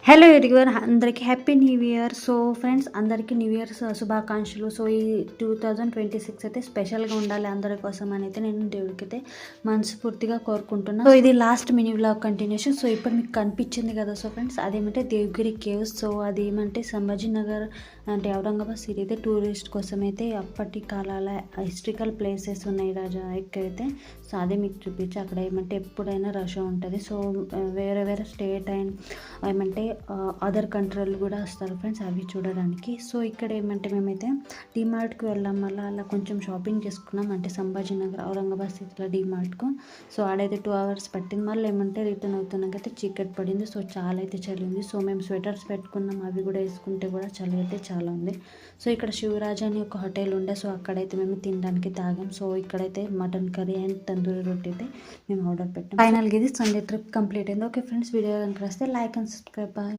Hello everyone, అందరికీ happy new year. So friends, అందరికీ new year శుభాకాంక్షలు. సో ఈ 2026 అయితే స్పెషల్గా ఉండాలి అందరి కోసం అని అయితే నేను దేవుడికి అయితే మనస్ఫూర్తిగా కోరుకుంటున్నాను. సో ఇది last mini vlog continuation. So ఇప్పుడు మీకు కనిపించింది కదా. సో ఫ్రెండ్స్, అదేమంటే దేవగిరి కేవ్స్. సో అది ఏమంటే సంభాజీ నగర్ అంటే ఔరంగాబాద్ సిటీ అయితే టూరిస్ట్ కోసం అయితే అప్పటి కాలాల హిస్టరికల్ ప్లేసెస్ ఉన్నాయి రాజా అయితే. సో అదే మీకు చూపించి అక్కడ ఏమంటే ఎప్పుడైనా రష్ ఉంటుంది. సో వేరే వేరే స్టేట్ అండ్ ఏమంటే అదర్ కంట్రీలు కూడా వస్తారు ఫ్రెండ్స్ అవి చూడడానికి. సో ఇక్కడ ఏమంటే మేమైతే డిమార్ట్కి వెళ్ళాం, మళ్ళీ అలా కొంచెం షాపింగ్ చేసుకున్నాం. అంటే సంభాజీ నగర్ ఔరంగాబాద్ సిటీలో డిమార్ట్కు. సో ఆడైతే 2 hours పట్టింది. మళ్ళీ ఏమంటే రిటర్న్ అవుతున్నాకైతే చీకటి పడింది. సో చాలా అయితే చలి ఉంది. సో మేము స్వెటర్స్ పెట్టుకున్నాం, అవి కూడా వేసుకుంటే కూడా చలి అయితే చాలా ఉంది. సో ఇక్కడ శివరాజ్ అని ఒక హోటల్ ఉండే. సో అక్కడైతే మేము తినడానికి తాగాం. సో ఇక్కడైతే మటన్ కర్రీ అండ్ తందూరి రొట్టి అయితే మేము ఆర్డర్ పెట్టాం. ఫైనల్గా ఇది సండే ట్రిప్ కంప్లీట్ అయింది. ఓకే ఫ్రెండ్స్, వీడియో కనుక వస్తే లైక్ అండ్ సబ్స్క్రైబ్.